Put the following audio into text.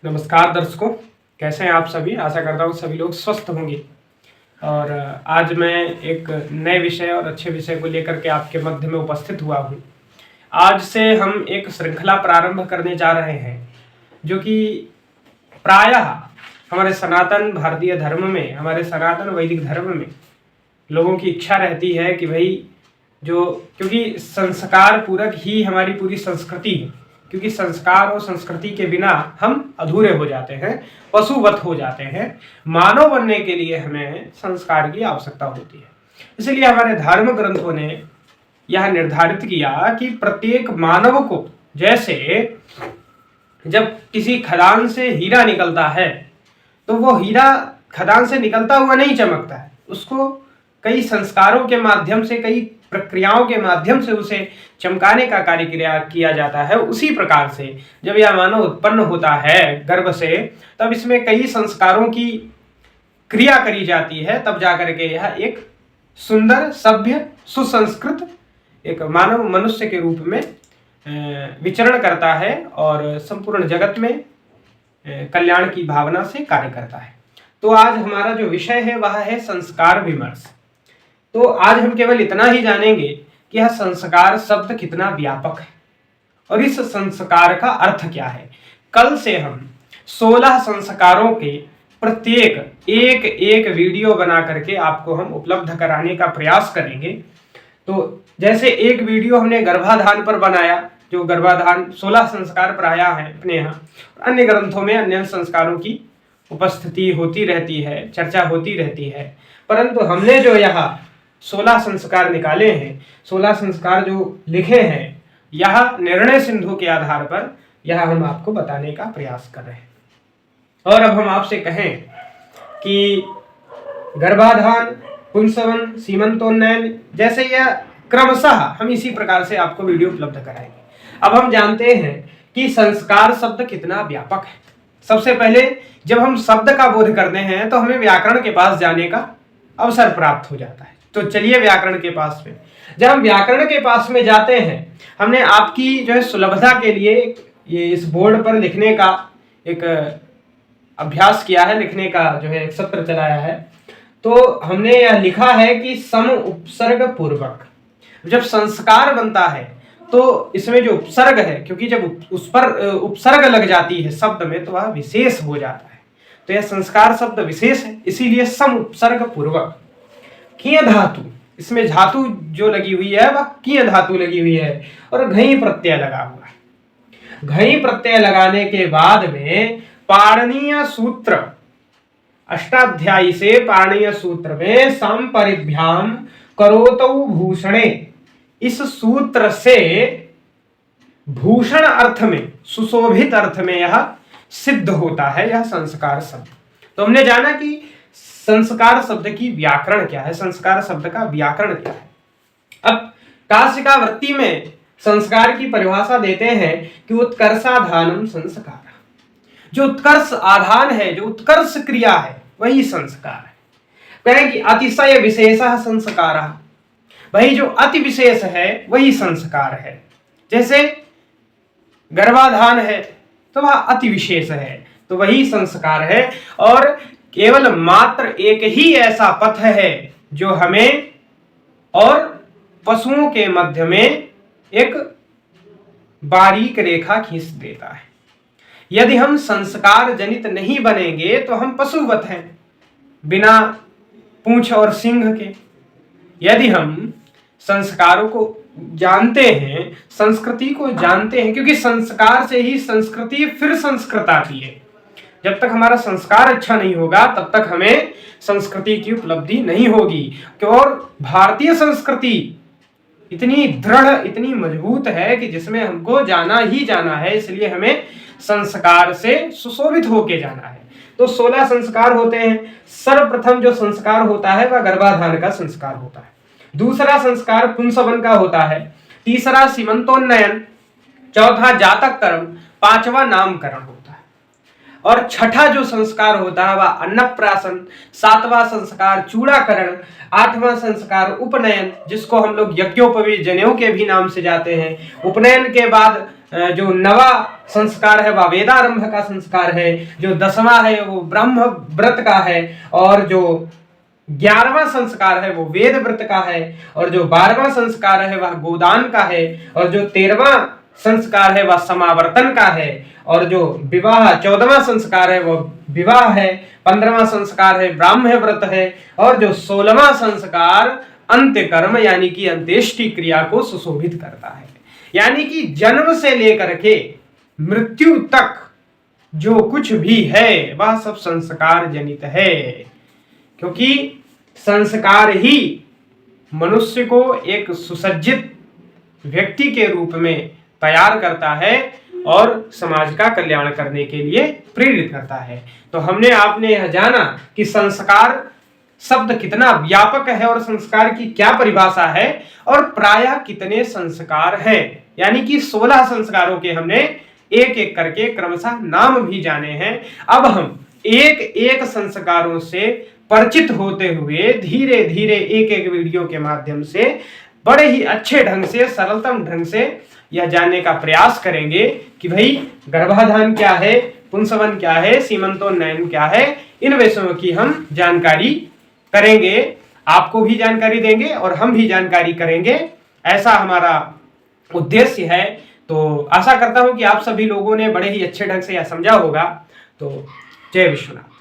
नमस्कार दर्शकों, कैसे हैं आप सभी। आशा करता हूँ सभी लोग स्वस्थ होंगे। और आज मैं एक नए विषय और अच्छे विषय को लेकर के आपके मध्य में उपस्थित हुआ हूँ। आज से हम एक श्रृंखला प्रारंभ करने जा रहे हैं जो कि प्रायः हमारे सनातन भारतीय धर्म में, हमारे सनातन वैदिक धर्म में लोगों की इच्छा रहती है कि भाई क्योंकि संस्कार पूरक ही हमारी पूरी संस्कृति है, क्योंकि संस्कार और संस्कृति के बिना हम अधूरे हो जाते हैं, पशुवत हो जाते हैं। मानव बनने के लिए हमें संस्कार की आवश्यकता होती है। इसलिए हमारे धर्म ग्रंथों ने यह निर्धारित किया कि प्रत्येक मानव को, जैसे जब किसी खदान से हीरा निकलता है तो वो हीरा खदान से निकलता हुआ नहीं चमकता है, उसको कई संस्कारों के माध्यम से, कई प्रक्रियाओं के माध्यम से उसे चमकाने का कार्य किया जाता है। उसी प्रकार से जब यह मानव उत्पन्न होता है गर्भ से, तब इसमें कई संस्कारों की क्रिया करी जाती है, तब जाकर के यह एक सुंदर, सभ्य, सुसंस्कृत एक मानव मनुष्य के रूप में विचरण करता है और संपूर्ण जगत में कल्याण की भावना से कार्य करता है। तो आज हमारा जो विषय है वह है संस्कार विमर्श। तो आज हम केवल इतना ही जानेंगे कि यह संस्कार शब्द कितना व्यापक है और इस संस्कार का अर्थ क्या है। कल से हम 16 संस्कारों के प्रत्येक एक एक वीडियो बना करके आपको हम उपलब्ध कराने का प्रयास करेंगे। तो जैसे एक वीडियो हमने गर्भाधान पर बनाया, जो गर्भाधान 16 संस्कार प्रायः हैं अपने यहाँ, अन्य ग्रंथों में अन्य संस्कारों की उपस्थिति होती रहती है, चर्चा होती रहती है, परंतु हमने जो यहाँ 16 संस्कार निकाले हैं, 16 संस्कार जो लिखे हैं, यह निर्णय सिंधु के आधार पर यह हम आपको बताने का प्रयास कर रहे हैं। और अब हम आपसे कहें कि गर्भाधान, पुंसवन, सीमंतोन्नयन, जैसे यह क्रमशः हम इसी प्रकार से आपको वीडियो उपलब्ध कराएंगे। अब हम जानते हैं कि संस्कार शब्द कितना व्यापक है। सबसे पहले जब हम शब्द का बोध करते हैं तो हमें व्याकरण के पास जाने का अवसर प्राप्त हो जाता है। तो चलिए व्याकरण के पास में, जब हम व्याकरण के पास में जाते हैं, हमने आपकी जो है सुलभता के लिए ये इस बोर्ड पर लिखने का एक अभ्यास किया है, लिखने का जो है एक सत्र चलाया है। तो हमने यह लिखा है कि सम उपसर्ग पूर्वक जब संस्कार बनता है तो इसमें जो उपसर्ग है, क्योंकि जब उस पर उपसर्ग लग जाती है शब्द में तो वह विशेष हो जाता है। तो यह संस्कार शब्द विशेष है, इसीलिए सम उपसर्ग पूर्वक। किय धातु, इसमें धातु जो लगी हुई है वह किय धातु लगी हुई है और घई प्रत्यय लगा हुआ है। घई प्रत्यय लगाने के बाद में पाणिनीय सूत्र, अष्टाध्यायी से पाणिनीय सूत्र में संपरिभ्याम करोतौ भूषणे, इस सूत्र से भूषण अर्थ में, सुशोभित अर्थ में यह सिद्ध होता है यह संस्कार शब्द। तो हमने जाना कि संस्कार शब्द की व्याकरण क्या है, संस्कार शब्द का व्याकरण क्या है। अब काशिका वृत्ति में संस्कार की परिभाषा देते हैं कि उत्कर्षाधानम संस्कार, जो उत्कर्ष आधान है, जो उत्कर्ष क्रिया है वही संस्कार है। कहें कि अतिशय विशेषः संस्कारः, वही जो अति विशेष है वही संस्कार है। जैसे गर्भाधान है तो वह अति विशेष है, तो वही संस्कार है। और केवल मात्र एक ही ऐसा पथ है जो हमें और पशुओं के मध्य में एक बारीक रेखा खींच देता है। यदि हम संस्कार जनित नहीं बनेंगे तो हम पशुवत हैं, बिना पूंछ और सिंह के। यदि हम संस्कारों को जानते हैं, संस्कृति को जानते हैं, क्योंकि संस्कार से ही संस्कृति फिर संस्कृत आती है। जब तक हमारा संस्कार अच्छा नहीं होगा तब तक हमें संस्कृति की उपलब्धि नहीं होगी। और भारतीय संस्कृति इतनी दृढ़, इतनी मजबूत है कि जिसमें हमको जाना ही जाना है, इसलिए हमें संस्कार से सुशोभित होके जाना है। तो 16 संस्कार होते हैं। सर्वप्रथम जो संस्कार होता है वह गर्भाधान का संस्कार होता है। दूसरा संस्कार पुंसवन का होता है। तीसरा सीमंतोन्नयन, चौथा जातक कर्म, पांचवा नामकरण होता है। और छठा जो संस्कार होता है वह अन्नप्राशन, सातवां संस्कार चूड़ाकरण, आठवां संस्कार उपनयन, जिसको हम लोग यज्ञोपवीत जनेऊ के भी नाम से जाते हैं। उपनयन के बाद जो नवा संस्कार है वह वेदारंभ का संस्कार है, जो 10वां है वो ब्रह्म व्रत का है, और जो 11वां संस्कार है वो वेद व्रत का है, और जो 12वां संस्कार है वह गोदान का है, और जो 13वां संस्कार है वह समावर्तन का है, और जो विवाह 14वां संस्कार है वह विवाह है, 15वां संस्कार है ब्राह्मण व्रत है, और जो 16वां संस्कार अंत्य कर्म यानी कि अंत्येष्टि क्रिया को सुशोभित करता है। यानी कि जन्म से लेकर के मृत्यु तक जो कुछ भी है वह सब संस्कार जनित है, क्योंकि संस्कार ही मनुष्य को एक सुसज्जित व्यक्ति के रूप में तैयार करता है और समाज का कल्याण करने के लिए प्रेरित करता है। तो हमने आपने यह जाना कि संस्कार शब्द कितना व्यापक है और संस्कार की क्या परिभाषा है, और प्रायः कितने संस्कार हैं। यानी कि 16 संस्कारों के हमने एक एक करके क्रमशः नाम भी जाने हैं। अब हम एक एक संस्कारों से परिचित होते हुए धीरे धीरे एक एक वीडियो के माध्यम से बड़े ही अच्छे ढंग से, सरलतम ढंग से यह जानने का प्रयास करेंगे कि भाई गर्भाधान क्या है, पुंसवन क्या है, सीमंतोन्नयन क्या है। इन विषयों की हम जानकारी करेंगे, आपको भी जानकारी देंगे और हम भी जानकारी करेंगे, ऐसा हमारा उद्देश्य है। तो आशा करता हूं कि आप सभी लोगों ने बड़े ही अच्छे ढंग से यह समझा होगा। तो जय विश्वनाथ।